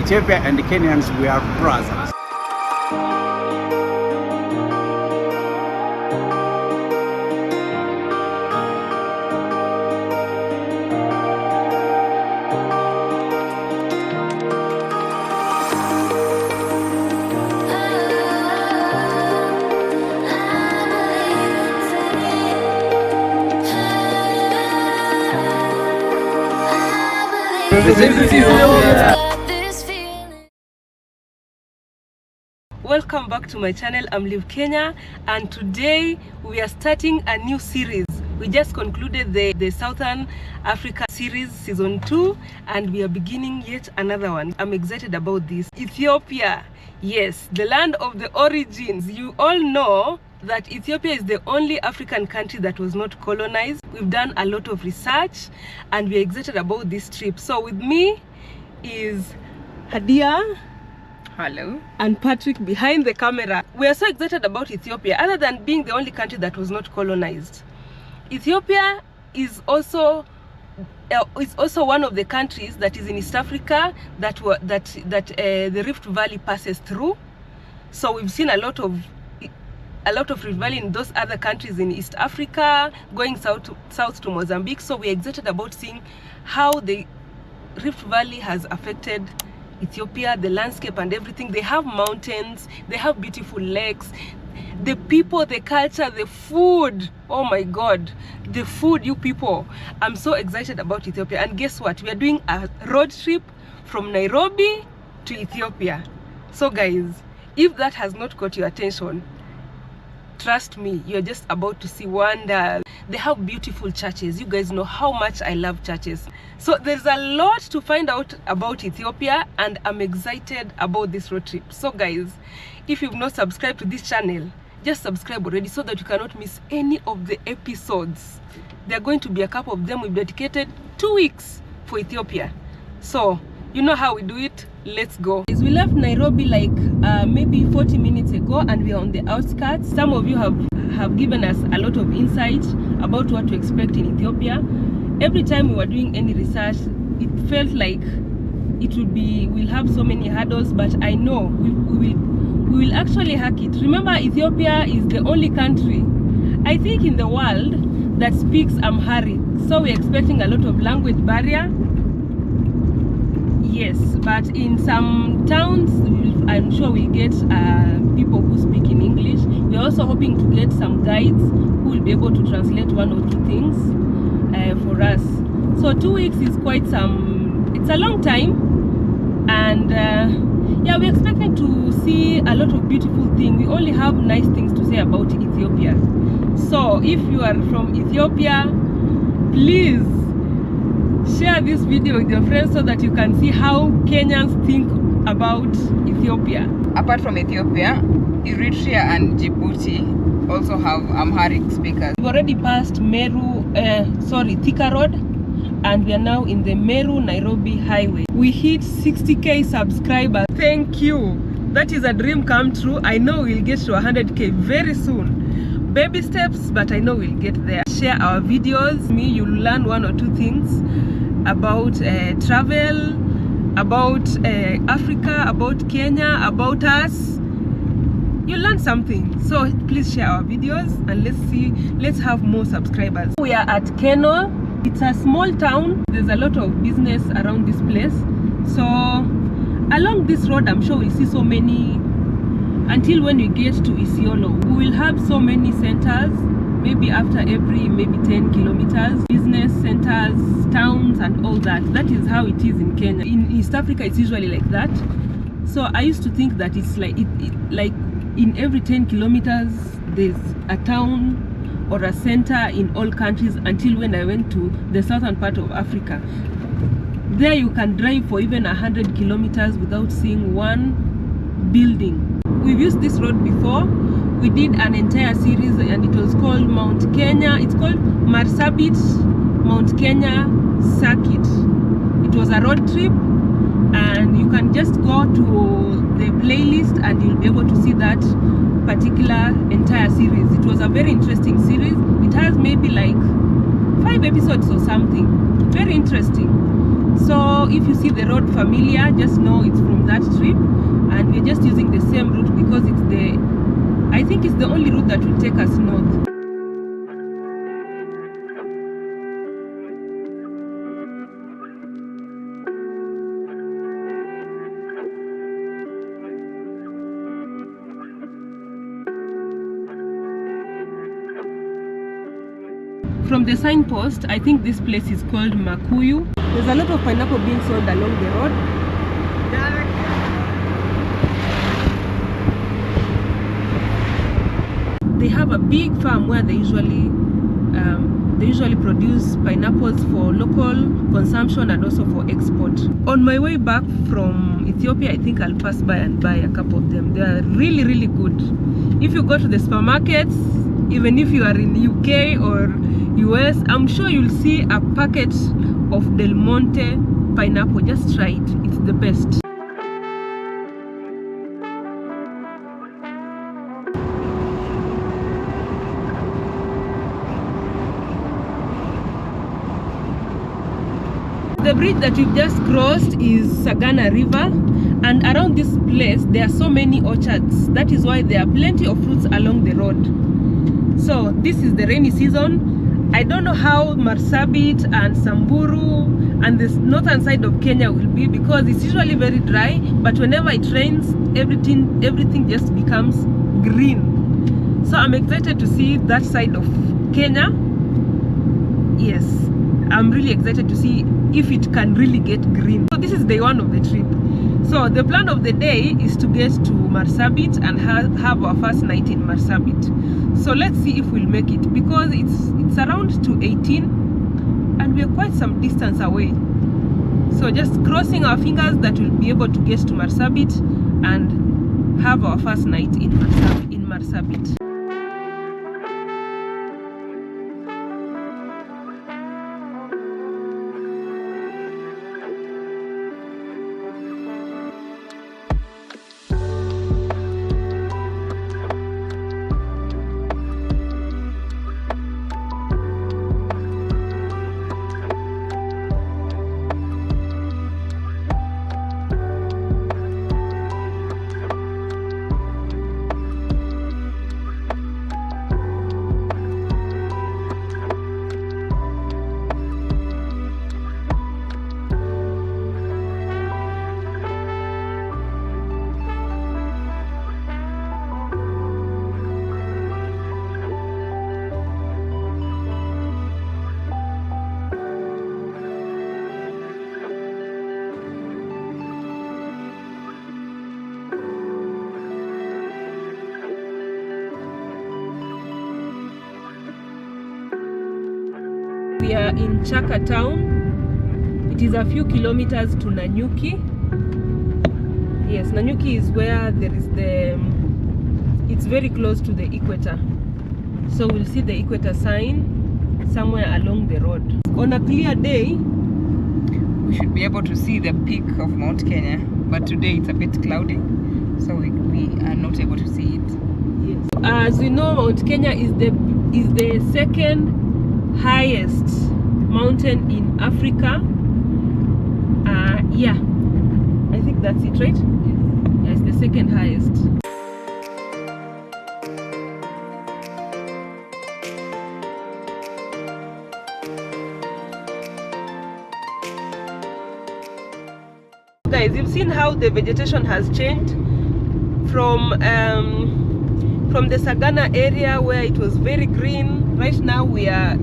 Ethiopia and Kenyans, we are brothers. Welcome back to my channel. I'm Live Kenya, and today we are starting a new series. We just concluded the Southern Africa series season 2, and we are beginning yet another one. I'm excited about this. Ethiopia, yes, the land of the origins. You all know that Ethiopia is the only African country that was not colonized. We've done a lot of research and we're excited about this trip. So with me is Hadia. Hello. And Patrick behind the camera. We are so excited about Ethiopia. Other than being the only country that was not colonized, Ethiopia is also one of the countries that is in East Africa that the Rift Valley passes through. So we've seen a lot of Rift Valley in those other countries in East Africa, going south to Mozambique. So we're excited about seeing how the Rift Valley has affected Ethiopia, the landscape and everything. They have mountains, they have beautiful lakes, the people, the culture, the food. Oh my God, the food, you people. I'm so excited about Ethiopia. And guess what? We are doing a road trip from Nairobi to Ethiopia. So guys, if that has not caught your attention, trust me, you're just about to see wonders. They have beautiful churches. You guys know how much I love churches. So there's a lot to find out about Ethiopia, and I'm excited about this road trip. So guys, if you've not subscribed to this channel, just subscribe already so that you cannot miss any of the episodes. There are going to be a couple of them. We've dedicated 2 weeks for Ethiopia. So you know how we do it. Let's go. We left Nairobi like maybe 40 minutes ago, and we are on the outskirts. Some of you have given us a lot of insight about what to expect in Ethiopia. Every time we were doing any research, it felt like we'll have so many hurdles, but I know we will actually hack it. Remember, Ethiopia is the only country, I think, in the world that speaks Amharic. So we're expecting a lot of language barrier. Yes, but in some towns, I'm sure we'll get people who speak in English. We're also hoping to get some guides who will be able to translate one or two things for us. So 2 weeks is it's a long time. And yeah, we're expecting to see a lot of beautiful things. We only have nice things to say about Ethiopia. So if you are from Ethiopia, please share this video with your friends so that you can see how Kenyans think about Ethiopia. Apart from Ethiopia, Eritrea and Djibouti also have Amharic speakers. We've already passed Thika Road, and we are now in the Meru-Nairobi highway. We hit 60k subscribers. Thank you. That is a dream come true. I know we'll get to 100k very soon. Baby steps, but I know we'll get there. Share our videos. You'll learn one or two things about travel, about Africa, about Kenya, about us. You'll learn something. So please share our videos, and let's have more subscribers. We are at Keno. It's a small town. There's a lot of business around this place. So along this road, I'm sure we'll see so many, until when we get to Isiolo. We will have so many centers, maybe after every 10 kilometers, business centers, towns and all that. That is how it is in Kenya. In East Africa, it's usually like that. So I used to think that it's like like in every 10 kilometers, there's a town or a center in all countries, until when I went to the southern part of Africa. There you can drive for even 100 kilometers without seeing one building. We've used this road before. We did an entire series and it was called Mount Kenya. It's called Marsabit Mount Kenya Circuit. It was a road trip, and you can just go to the playlist and you'll be able to see that particular entire series. It was a very interesting series. It has maybe like 5 episodes or something. Very interesting. So if you see the road familiar, just know it's from trip, and we're just using the same route because I think it's the only route that will take us north. From the signpost, I think this place is called Makuyu. There's a lot of pineapple being sold along the road. They have a big farm where they usually produce pineapples for local consumption and also for export. On my way back from Ethiopia, I think I'll pass by and buy a couple of them. They are really, really good. If you go to the supermarkets, even if you are in UK or US, I'm sure you'll see a packet of Del Monte pineapple. Just try it, it's the best. The bridge that we've just crossed is Sagana River, and around this place there are so many orchards. That is why there are plenty of fruits along the road. So this is the rainy season. I don't know how Marsabit and Samburu and the northern side of Kenya will be, because it's usually very dry, but whenever it rains, everything just becomes green. So I'm excited to see that side of Kenya. Yes, I'm really excited to see if it can really get green. So this is day one of the trip. So the plan of the day is to get to Marsabit and have our first night in Marsabit. So let's see if we'll make it, because it's around 2:18 and we're quite some distance away. So just crossing our fingers that we'll be able to get to Marsabit and have our first night in Marsabit. We are in Chaka town. It is a few kilometers to Nanyuki. Yes, Nanyuki is where there is it's very close to the equator. So we'll see the equator sign somewhere along the road. On a clear day, we should be able to see the peak of Mount Kenya, but today it's a bit cloudy, so we are not able to see it. Yes. As we know, Mount Kenya is the second highest mountain in Africa. Yeah, I think that's it, right? Yeah, it's the second highest. Guys, you've seen how the vegetation has changed from the Sagana area where it was very green. Right now we are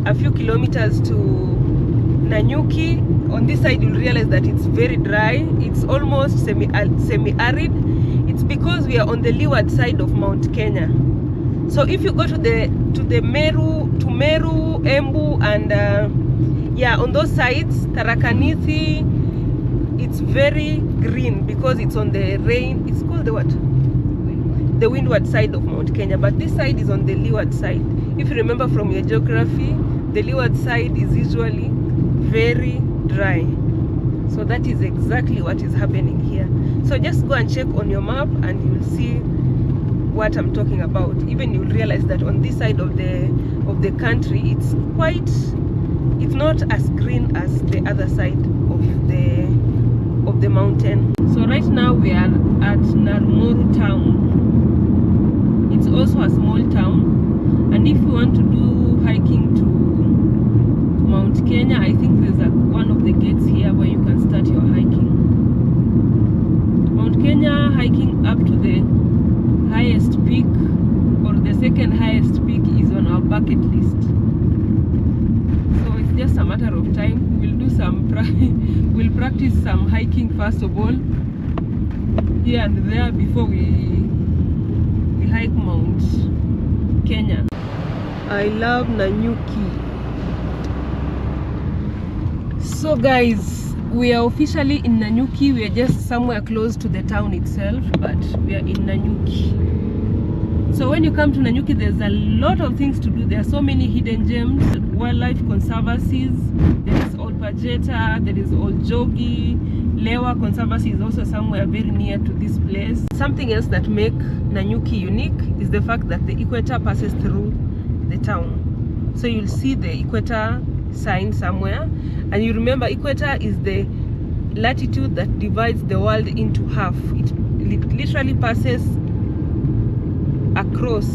a few kilometers to Nanyuki. On this side you'll realize that it's very dry. It's almost semi-arid. It's because we are on the leeward side of Mount Kenya. So if you go to Meru, Embu, and yeah, on those sides, Tharaka-Nithi, it's very green because it's on the it's called the what? The windward side of Mount Kenya, but this side is on the leeward side. If you remember from your geography, the leeward side is usually very dry. So that is exactly what is happening here. So just go and check on your map and you'll see what I'm talking about. Even you'll realize that on this side of the country, it's not as green as the other side of the mountain. So right now we are at Narumoru town. It's also a small town, and if you want to do hiking to Mount Kenya, I think there's one of the gates here where you can start your hiking. Mount Kenya hiking up to the highest peak, or the second highest peak, is on our bucket list. So it's just a matter of time. We'll do some we'll practice some hiking first of all, here and there, before we hike Mount Kenya. I love Nanyuki. So guys, we are officially in Nanyuki. We are just somewhere close to the town itself, but we are in Nanyuki. So when you come to Nanyuki, there's a lot of things to do. There are so many hidden gems, wildlife conservancies. There is Old Pajeta, there is Old Jogi. Lewa Conservancy is also somewhere very near to this place. Something else that makes Nanyuki unique is the fact that the equator passes through the town. So you'll see the equator sign somewhere, and you remember equator is the latitude that divides the world into half. It literally passes across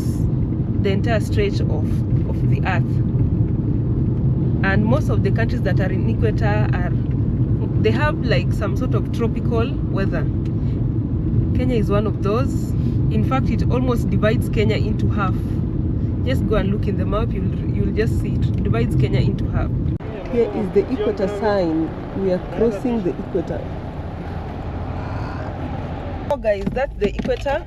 the entire stretch of the earth, and most of the countries that are in equator they have like some sort of tropical weather. Kenya is one of those. In fact, it almost divides Kenya into half. Just go and look in the map, you'll just see it divides Kenya into half. Here is the equator sign. We are crossing the equator. So guys, that's the equator,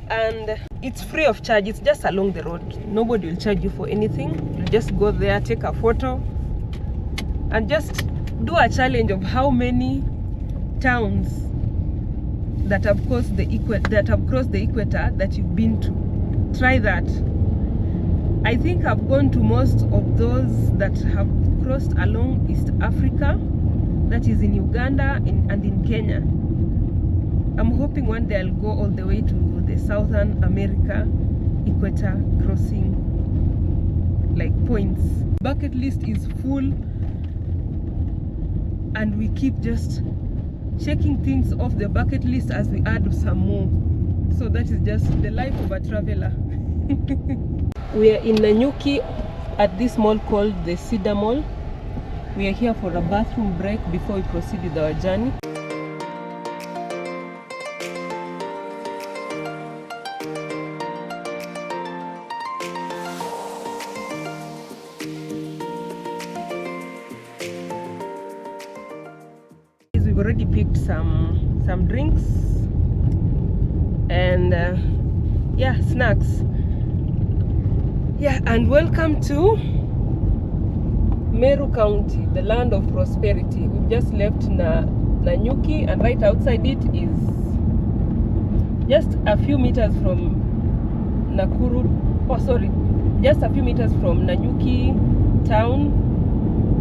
and it's free of charge. It's just along the road. Nobody will charge you for anything. You just go there, take a photo, and just do a challenge of how many towns that have crossed the equator that you've been to. Try that. I think I've gone to most of those that have crossed along East Africa, that is in Uganda and in Kenya. I'm hoping one day I'll go all the way to the Southern America equator crossing like points. Bucket list is full, and we keep just checking things off the bucket list as we add some more. So that is just the life of a traveler. We are in Nanyuki at this mall called the Cedar Mall. We are here for a bathroom break before we proceed with our journey. We've already picked some drinks and yeah, snacks. Yeah, and welcome to Meru County, the land of prosperity. We've just left Nanyuki, and right outside it is just a few meters from Nakuru. Oh, sorry, just a few meters from Nanyuki town.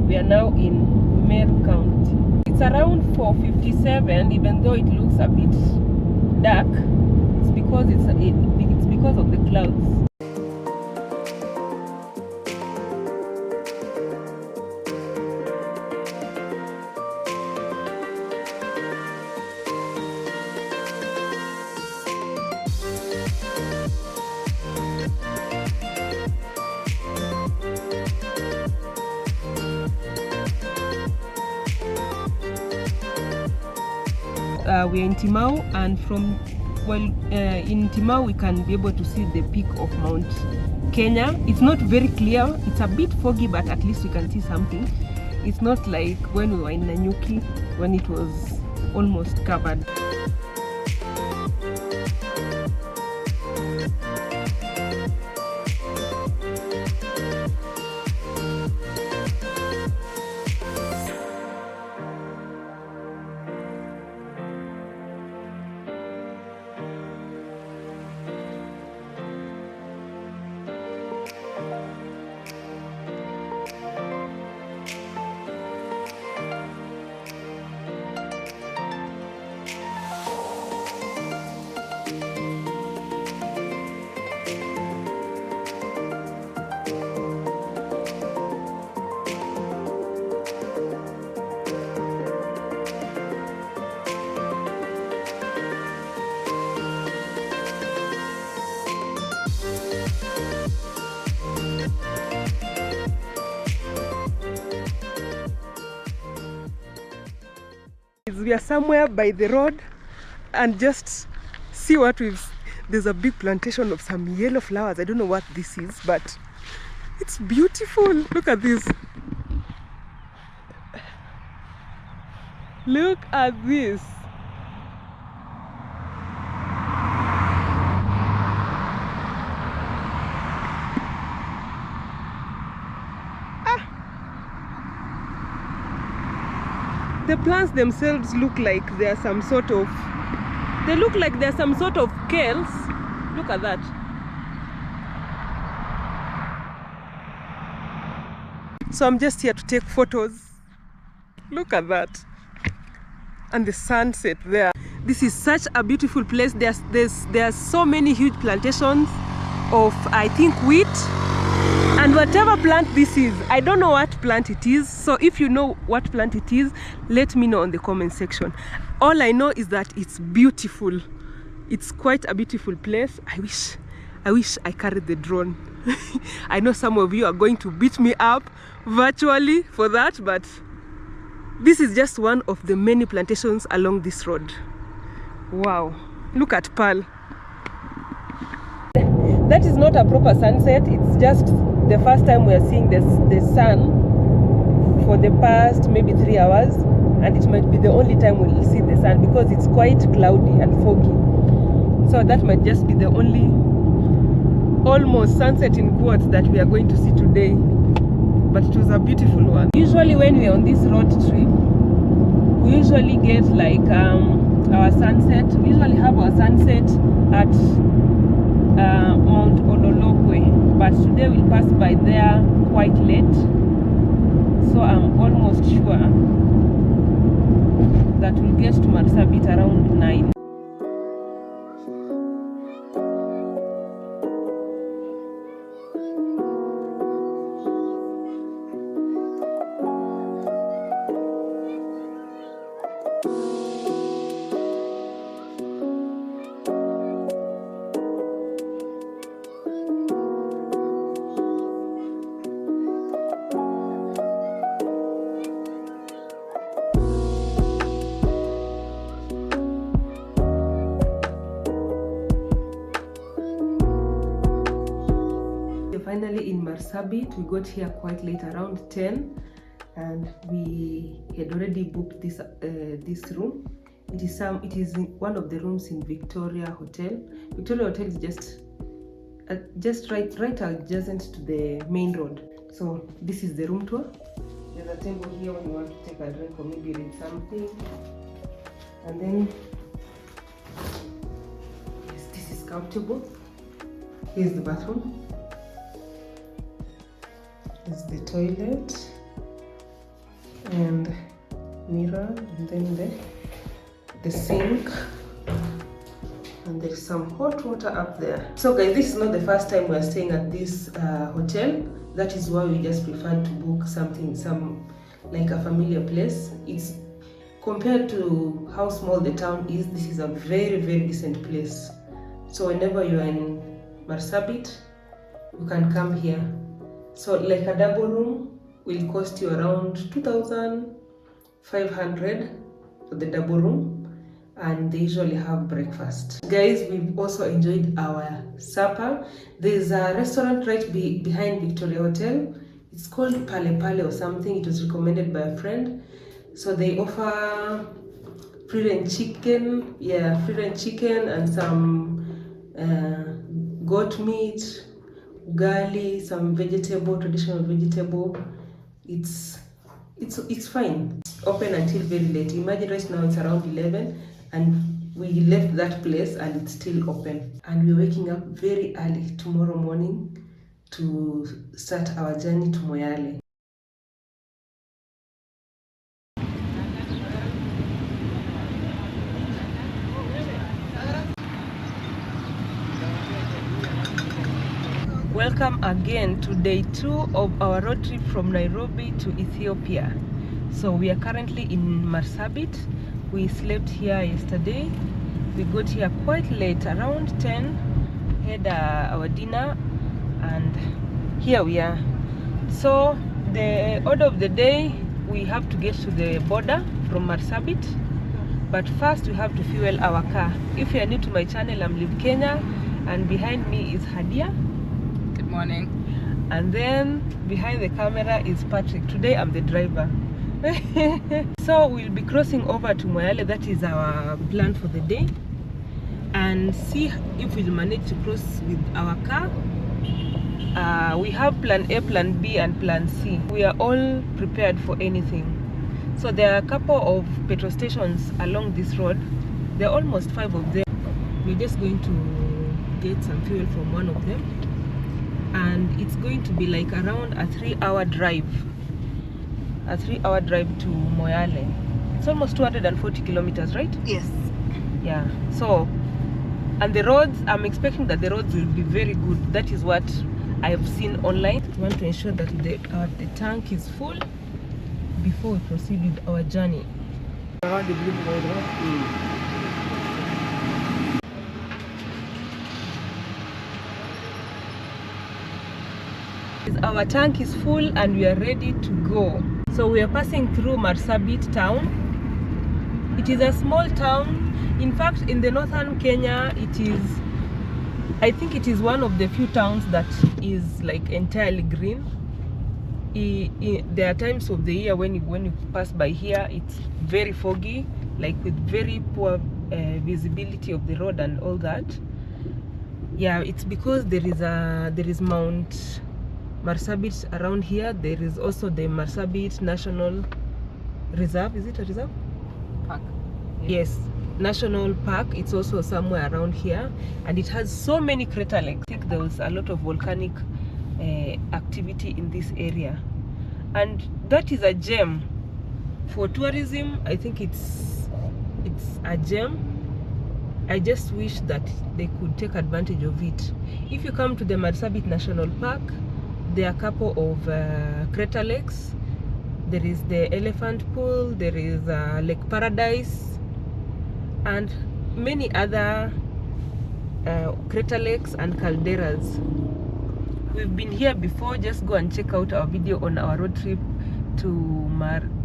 We are now in Meru County. It's around 4:57, even though it looks a bit dark. It's because it's because of the clouds. We are in Timau, and in Timau we can be able to see the peak of Mount Kenya. It's not very clear, it's a bit foggy, but at least we can see something. It's not like when we were in Nanyuki, when it was almost covered. we are somewhere by the road, and just see what there's a big plantation of some yellow flowers. I don't know what this is, but it's beautiful. Look at this. Look at this. The plants themselves look like they're some sort of, kales. Look at that. So I'm just here to take photos. Look at that. And the sunset there. This is such a beautiful place. There's so many huge plantations of, I think, wheat. And whatever plant this is, I don't know what plant it is. So if you know what plant it is, let me know in the comment section. All I know is that it's beautiful. It's quite a beautiful place. I wish I carried the drone. I know some of you are going to beat me up virtually for that, but this is just one of the many plantations along this road. Wow, look at Pearl. That is not a proper sunset. It's just the first time we are seeing the sun for the past maybe 3 hours, and it might be the only time we'll see the sun because it's quite cloudy and foggy. So that might just be the only almost sunset in quotes that we are going to see today. But it was a beautiful one. Usually when we're on this road trip, we usually get like our sunset. We usually have our sunset at Mount Ololokwe, but today we'll pass by there quite late, so I'm almost sure that we'll get to Marsabit around 9. Finally in Marsabit, we got here quite late, around 10, and we had already booked this room. It is one of the rooms in Victoria Hotel. Victoria Hotel is just right adjacent to the main road. So this is the room tour. There's a table here when you want to take a drink or maybe read something. And then yes, this is comfortable. Here's the bathroom. Is the toilet and mirror, and then the sink, and there's some hot water up there. So guys, this is not the first time we're staying at this hotel. That is why we just preferred to book some like a familiar place. It's compared to how small the town is, this is a very, very decent place. So whenever you are in Marsabit, you can come here. So like a double room will cost you around 2,500 for the double room, and they usually have breakfast. Guys, we've also enjoyed our supper. There's a restaurant right behind Victoria Hotel. It's called Pale Pale or something. It was recommended by a friend. So they offer free range chicken, and some goat meat, ugali, some traditional vegetable. It's fine. Open until very late. Imagine right now it's around 11 and we left that place and it's still open. And we're waking up very early tomorrow morning to start our journey to Moyale. Welcome again to day 2 of our road trip from Nairobi to Ethiopia. So we are currently in Marsabit. We slept here yesterday. We got here quite late, around 10, had our dinner, and here we are. So the order of the day, we have to get to the border from Marsabit, But first we have to fuel our car. If you are new to my channel, I'm Live Kenya, and behind me is Hadia. Good morning. And then behind the camera is Patrick. Today I'm the driver. So we'll be crossing over to Moyale. That is our plan for the day, and see if we'll manage to cross with our car. We have plan A, plan B and plan C. We are all prepared for anything. So there are a couple of petrol stations along this road. There are almost 5 of them. We're just going to get some fuel from one of them, and it's going to be like around a 3-hour drive. A 3-hour drive to Moyale. It's almost 240 kilometers, right? Yes. Yeah. So, and the roads, I'm expecting that the roads will be very good. That is what I have seen online. We want to ensure that the tank is full before we proceed with our journey. Our tank is full and we are ready to go. So we are passing through Marsabit town. It is a small town. In fact, in the northern Kenya, I think it is one of the few towns that is like entirely green. There are times of the year when you pass by here, it's very foggy, like with very poor visibility of the road and all that. Yeah, it's because there is Mount Marsabit around here. There is also the Marsabit National Reserve. Is it a reserve? Park. Yes, National Park. It's also somewhere around here, and it has so many crater lakes. I think there was a lot of volcanic activity in this area, and that is a gem for tourism. I think it's a gem. I just wish that they could take advantage of it. If you come to the Marsabit National Park, there are a couple of crater lakes. There is the elephant pool, there is Lake Paradise, and many other crater lakes and calderas. We've been here before. Just go and check out our video on our road trip to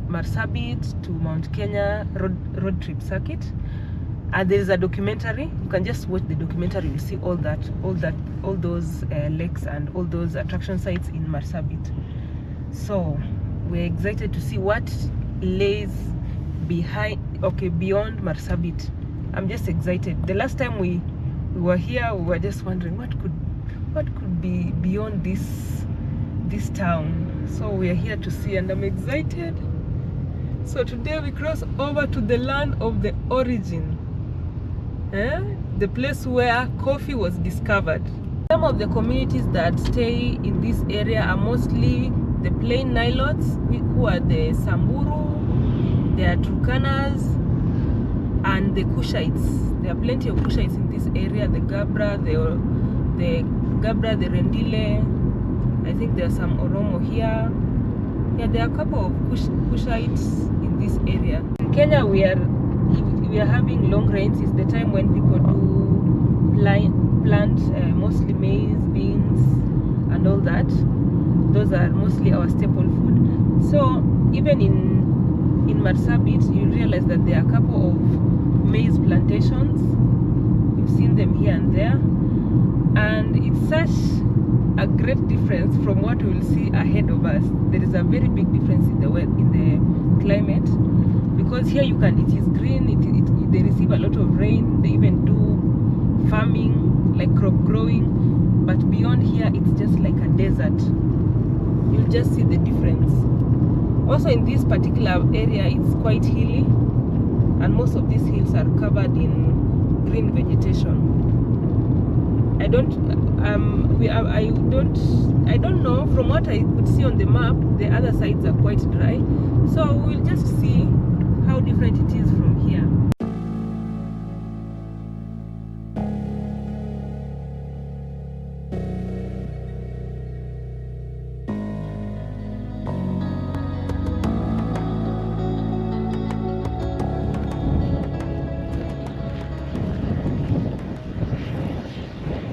Marsabit to Mount Kenya road trip circuit. There is a documentary. You can just watch the documentary. You'll see all those lakes and all those attraction sites in Marsabit. So we're excited to see what lays beyond Marsabit. I'm just excited. The last time we were here, we were just wondering what could be beyond this town. So we are here to see, and I'm excited. So today we cross over to the land of the origin, the place where coffee was discovered. Some of the communities that stay in this area are mostly the plain Nilotes, who are the Samburu, there are Turkanas, and the Kushites. There are plenty of Kushites in this area. The Gabra, the Rendile. I think there are some Oromo here. Yeah, there are a couple of Kushites in this area. In Kenya, we are having long rains. It's the time when people do plant mostly maize, beans, and all that. Those are mostly our staple food. So even in Marsabit, you realize that there are a couple of maize plantations. You've seen them here and there, and it's such a great difference from what we will see ahead of us. There is a very big difference in the climate, because here it is green. They receive a lot of rain. They even do farming, like crop growing, but beyond here it's just like a desert. You'll just see the difference. Also in this particular area, it's quite hilly, and most of these hills are covered in green vegetation. I don't know. From what I could see on the map, the other sides are quite dry. So we'll just see how different it is from here.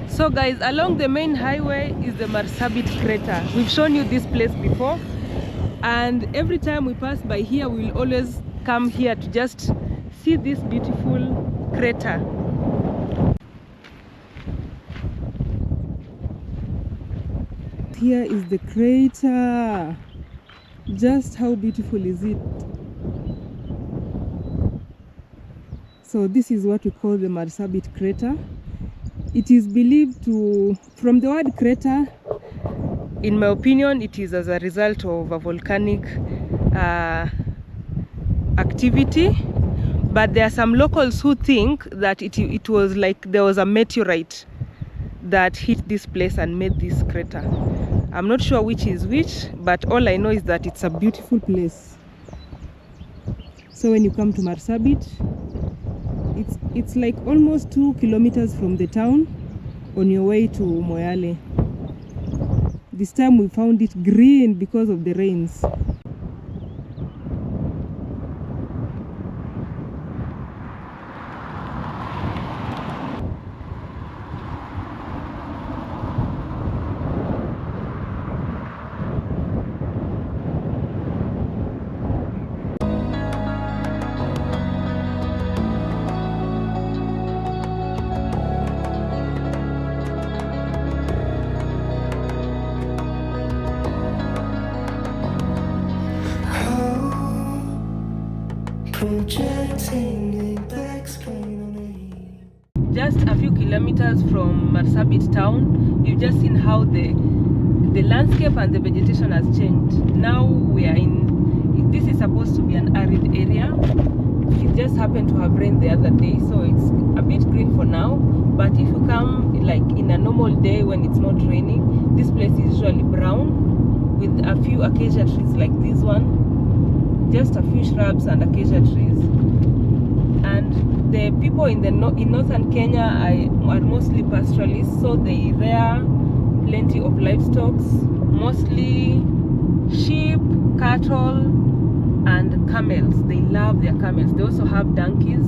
So guys, along the main highway is the Marsabit crater. We've shown you this place before, and every time we pass by here, we'll always come here to just see this beautiful crater. Here is the crater. Just how beautiful is it? So this is what we call the Marsabit crater. It is believed to, from the word crater, in my opinion, it is as a result of a volcanic activity. But there are some locals who think that it was like there was a meteorite that hit this place and made this crater. I'm not sure which is which, but all I know is that it's a beautiful place. So when you come to Marsabit, it's like almost 2 kilometers from the town on your way to Moyale. This time we found it green because of the rains. Just a few kilometers from Marsabit town, you've just seen how the landscape and the vegetation has changed. Now we are in, this is supposed to be an arid area. It just happened to have rained the other day, so it's a bit green for now. But if you come like in a normal day when it's not raining, this place is usually brown with a few acacia trees like this one, just a few shrubs and acacia trees. And the people in northern Kenya are mostly pastoralists, so they rear plenty of livestock, mostly sheep, cattle, and camels. They love their camels. They also have donkeys.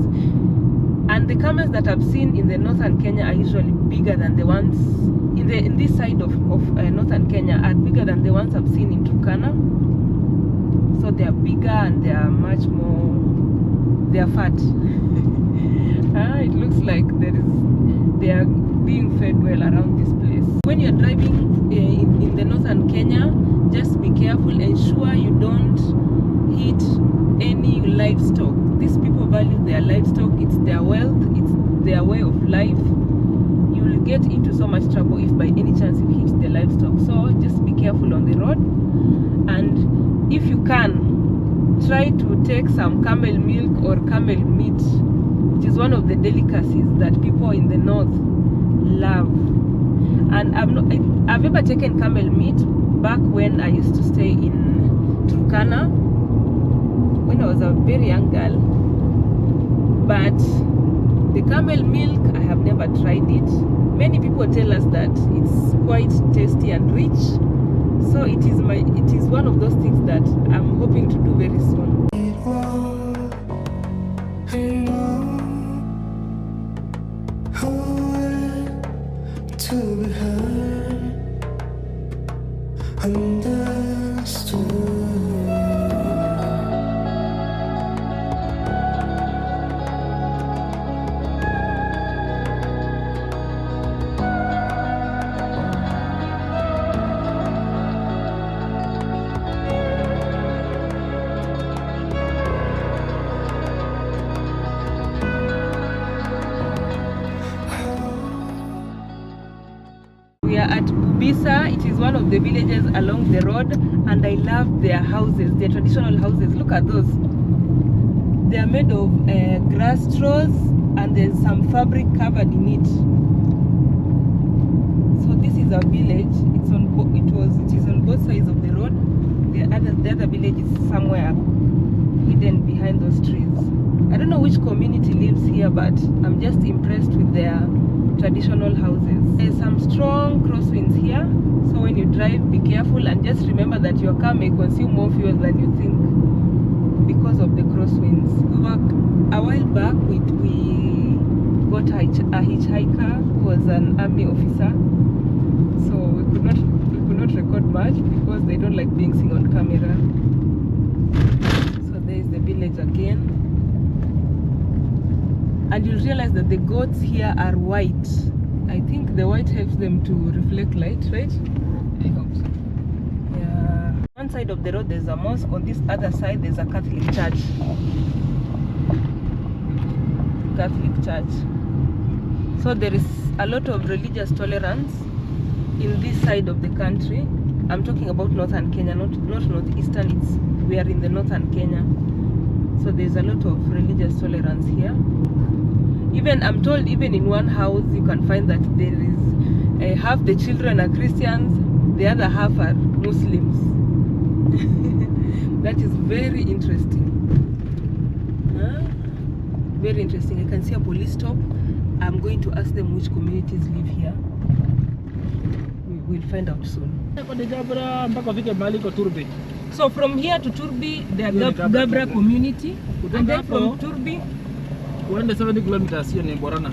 And the camels that I've seen in the northern Kenya are usually bigger than the ones in this side of northern Kenya, are bigger than the ones I've seen in Turkana. So they are bigger and they are much more, they are fat. It looks like they are being fed well around this place. When you're driving in the northern Kenya, just be careful, ensure you don't hit any livestock. These people value their livestock, it's their wealth, it's their way of life. You will get into so much trouble if by any chance you hit the livestock. So just be careful on the road, and if you can, try to take some camel milk or camel meat, which is one of the delicacies that people in the north love. And I've ever taken camel meat back when I used to stay in Turkana, when I was a very young girl. But the camel milk, I have never tried it. Many people tell us that it's quite tasty and rich. So it is one of those things that I'm hoping to do very soon. We are at Bubisa. It is one of the villages along the road, and I love their houses, their traditional houses. Look at those. They are made of grass straws, and there's some fabric covered in it. So this is a village. It is on both sides of the road. The other village is somewhere hidden behind those trees. I don't know which community lives here, but I'm just impressed with their traditional houses. There's some strong crosswinds here, so when you drive, be careful and just remember that your car may consume more fuel than you think because of the crosswinds. A while back, we got a hitchhiker who was an army officer, so we could not record much because they don't like being seen on camera. So there is the village again. and you'll realize that the goats here are white. I think the white helps them to reflect light, right? I hope so. Yeah. One side of the road there's a mosque, on this other side there's a Catholic church. So there is a lot of religious tolerance in this side of the country. I'm talking about northern Kenya, not northeastern. We are in the northern Kenya, so there's a lot of religious tolerance here. Even I'm told, even in one house you can find that there is half the children are Christians, the other half are Muslims. That is very interesting. Very interesting. I can see a police stop. I'm going to ask them which communities live here. We'll find out soon. So from here to Turbi, there are Gabra community. And then from Turbi, 70 kilometers hiyo ni Borana.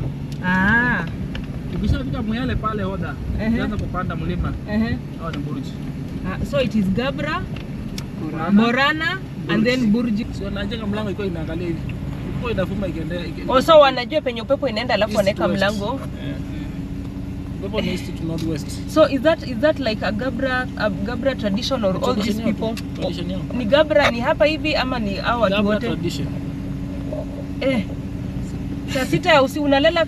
Ukishafika Muyale pale hoda, unaanza kupanda mlima. Hao ni Burji. So it is Gabra, Borana and then Burji. So najenga mlango iko inaangalia hivi. Uko inafuma ikienda. Also wanajua penye upepo inaenda alafu wanaweka mlango. Upepo ni east to northwest. So is that like a Gabra tradition or all these people? Tradition yao. Ni Gabra ni hapa hivi ama ni hao watu wote? Tradition. Saa 6 ya usiku unalala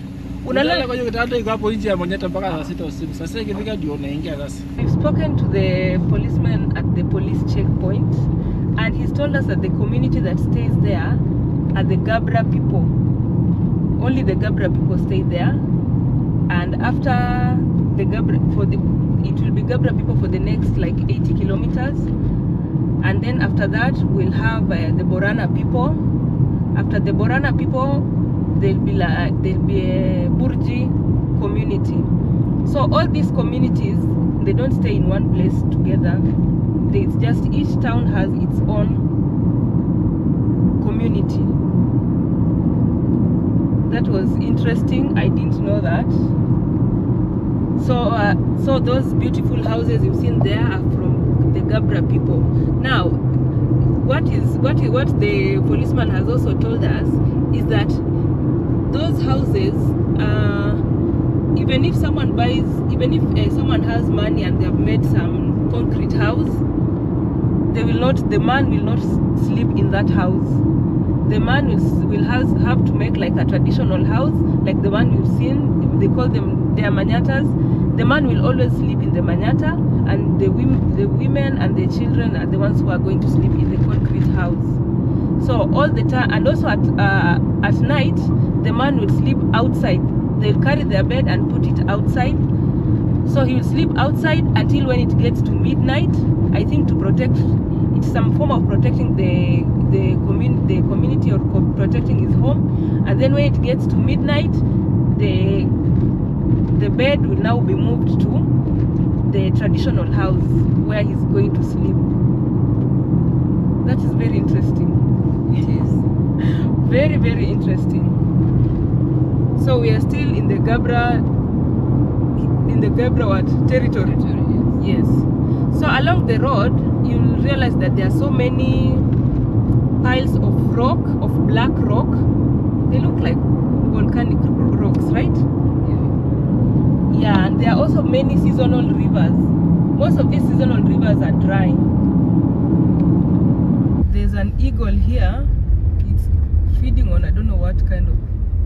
kwa hiyo kitanda iko hapo nje ya Monyata mpaka saa 6 usiku. Sasa ikifika ndio unaingia sasa. We've spoken to the policeman at the police checkpoint, and he's told us that the community that stays there are the Gabra people. Only the Gabra people stay there, and after the Gabra it will be Gabra people for the next like 80 kilometers, and then after that we'll have the Borana people. After the Borana people, there'll be a Burji community. So all these communities, they don't stay in one place together. It's just each town has its own community. That was interesting. I didn't know that. So those beautiful houses you've seen there are from the Gabra people. Now, what the policeman has also told us is that those houses, even if someone has money and they have made some concrete house, the man will not sleep in that house. The man will have to make like a traditional house, like the one you've seen. They call them their manyatas. The man will always sleep in the manyata, and the women and the children are the ones who are going to sleep in the concrete house. So all the time, and also at night, the man will sleep outside. They'll carry their bed and put it outside. So he will sleep outside until when it gets to midnight. I think to protect, it's some form of protecting the community or protecting his home. And then when it gets to midnight, the bed will now be moved to the traditional house where he's going to sleep. That is very interesting. It is very, very interesting. So we are still in the Gabra territory. Yes. So along the road, you'll realize that there are so many piles of rock, of black rock. They look like volcanic rocks, right? Yeah, and there are also many seasonal rivers. Most of these seasonal rivers are dry. There's an eagle here. It's feeding on, I don't know what kind of.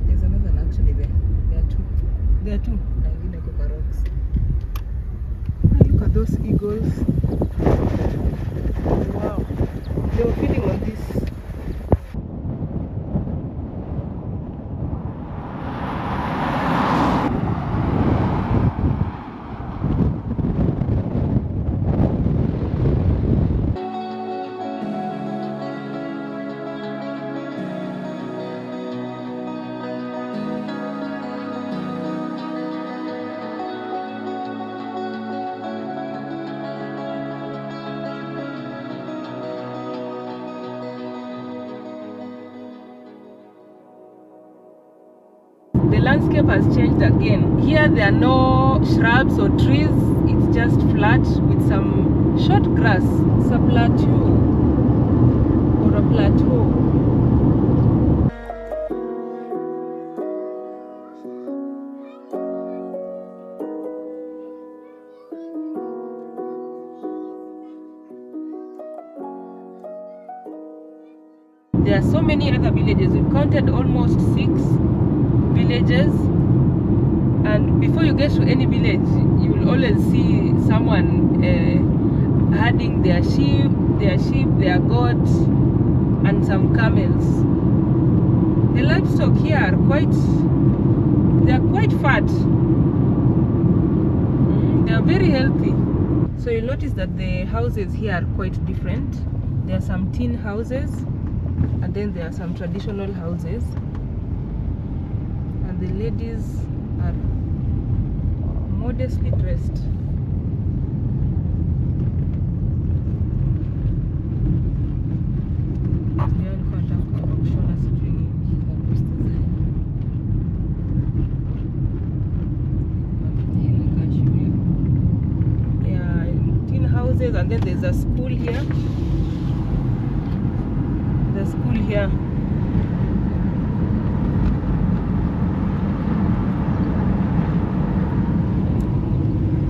There's another one actually there. There are two. Rocks. Look at those eagles. Wow. They were feeding on this. The landscape has changed again. Here there are no shrubs or trees. It's just flat with some short grass. It's a plateau or a plateau. there are so many other villages. We've counted almost 6 villages, and before you get to any village, you will always see someone herding their sheep, their goats, and some camels. The livestock here are quite fat. They are very healthy. So you'll notice that the houses here are quite different. There are some tin houses, and then there are some traditional houses. And the ladies are modestly dressed. And then there's a school here. The school here.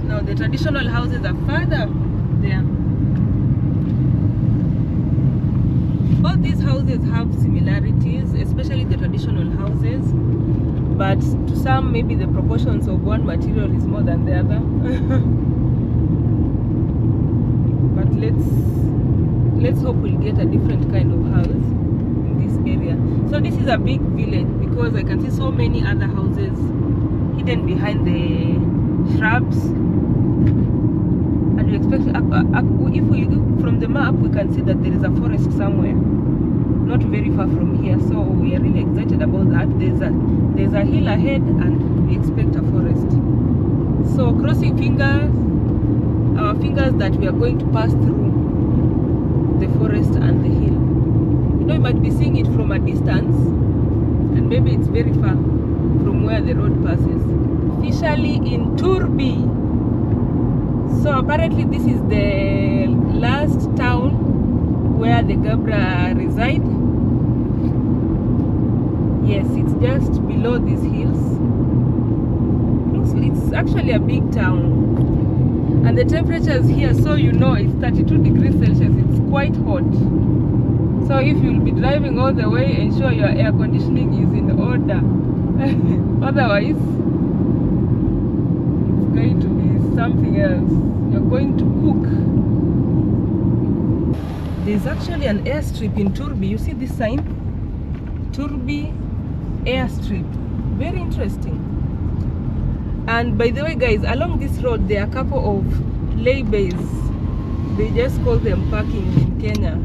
Now the traditional houses are further there. All these houses have similarities, especially the traditional houses, but to some maybe the proportions of one material is more than the other. But let's hope we'll get a different kind of house in this area. So this is a big village because I can see so many other houses hidden behind the shrubs. And we expect, if we look from the map, we can see that there is a forest somewhere, not very far from here. So we are really excited about that. There's a hill ahead, and we expect a forest. So crossing fingers, our fingers that we are going to pass through the forest and the hill. You know, you might be seeing it from a distance, and maybe it's very far from where the road passes. Officially in Turbi. So apparently this is the last town where the Gabra reside. Yes, it's just below these hills. It's actually a big town. And the temperatures here, so you know, it's 32 degrees Celsius. It's quite hot. So if you'll be driving all the way, ensure your air conditioning is in order. Otherwise, it's going to be something else. You're going to cook. There's actually an airstrip in Turbi. You see this sign? Turbi airstrip. Very interesting. And by the way, guys, along this road there are a couple of lay-bys. They just call them parking in Kenya.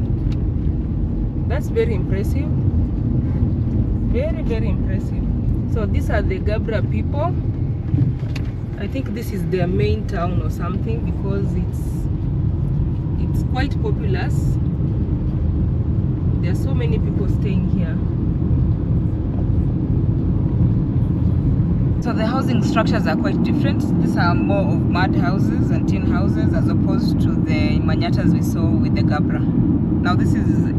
That's very impressive. Very, very impressive. So these are the Gabra people. I think this is their main town or something, because it's quite populous. There are so many people staying here. So the housing structures are quite different. These are more of mud houses and tin houses as opposed to the manyatas we saw with the Gabra. Now this is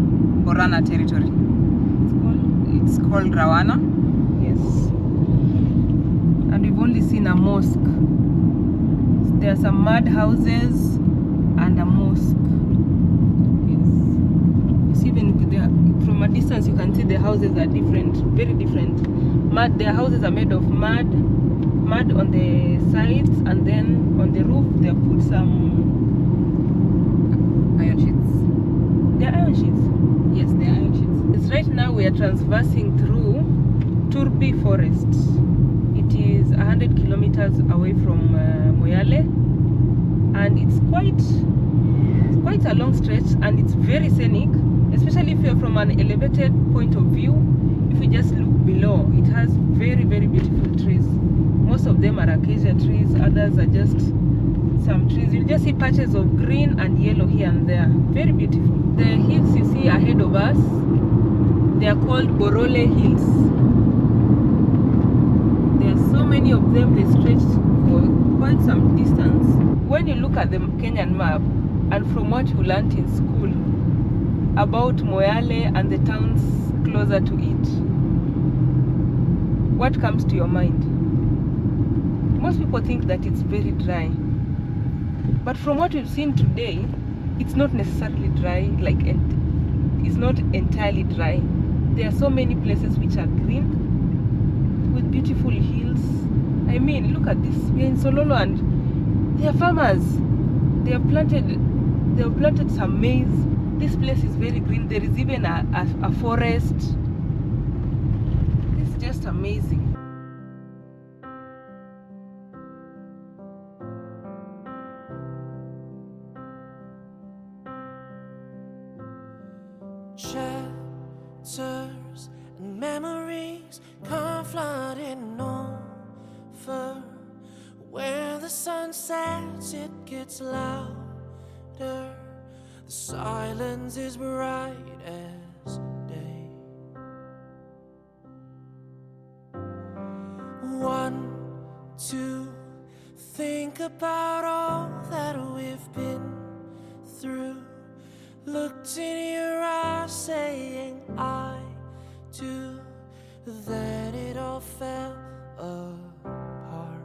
Borana territory. It's called Rawana. Yes. And we've only seen a mosque. There are some mud houses and a mosque. Yes. You see, even from a distance you can see the houses are different, very different. Their houses are made of mud on the sides, and then on the roof they have put some iron sheets. They're iron sheets. Yes, they're iron sheets. Right now we are transversing through Turbi Forest. It is 100 kilometers away from Moyale, and it's quite a long stretch, and it's very scenic, especially if you're from an elevated point of view. If you just look below, it has very, very beautiful trees. Most of them are acacia trees, others are just some trees. You'll just see patches of green and yellow here and there. Very beautiful. The hills you see ahead of us, they are called Borole Hills. There are so many of them, they stretch for quite some distance. When you look at the Kenyan map, and from what you learned in school about Moyale and the towns closer to it, what comes to your mind? Most people think that it's very dry, but from what we've seen today, it's not necessarily dry. Like, is not entirely dry. There are so many places which are green with beautiful hills. I mean, look at this. We are in Sololo and they are farmers. They have planted some maize. This place is very green. There is even a forest. It's just amazing. Chapters and memories come flooding over. Where the sun sets, it gets louder. The silence is bright as day. One, two, think about all that we've been through. Looked in your eyes saying I do. Then it all fell apart.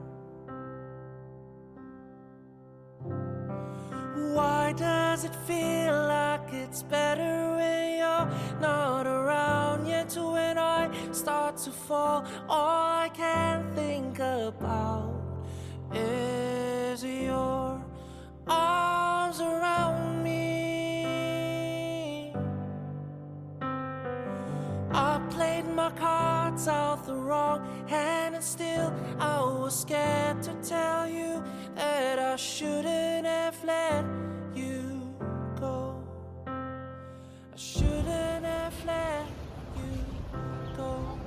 Why does it feel like it's better when you're not around? Yet when I start to fall, all I can think about is your arms around me. I played my cards out the wrong hand, and still I was scared to tell you that I shouldn't have let you go. I shouldn't have let you go.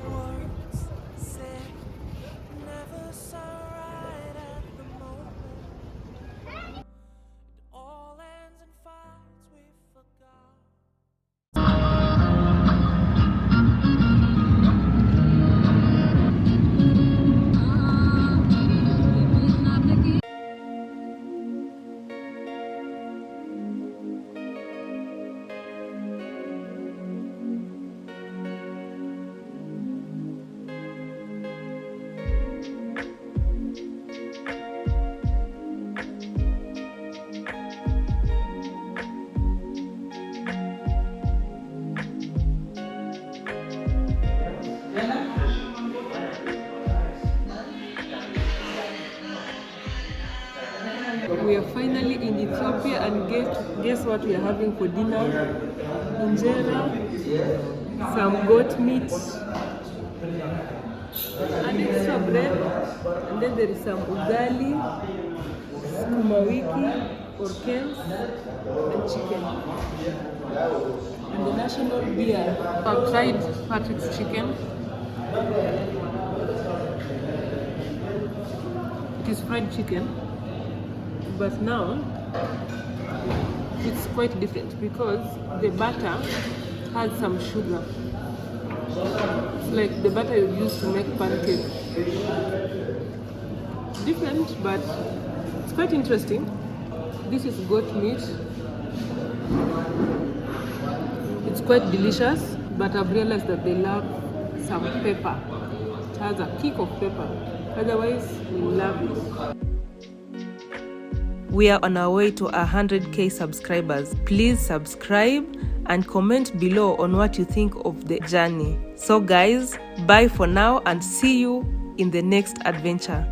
Words said never saw right at the moment. It all ends in fights we forgot. We are finally in Ethiopia, and guess what we are having for dinner? Injera, some goat meat, and extra bread, and then there is some ugali, sukuma wiki, orkens, and chicken. And the national beer. I've tried Patrick's chicken. It is fried chicken. But now it's quite different because the butter has some sugar. It's like the butter you use to make pancakes. Different, but it's quite interesting. This is goat meat. It's quite delicious, but I've realized that they love some pepper. It has a kick of pepper. Otherwise, we love it. We are on our way to 100k subscribers. Please subscribe and comment below on what you think of the journey. So guys, bye for now and see you in the next adventure.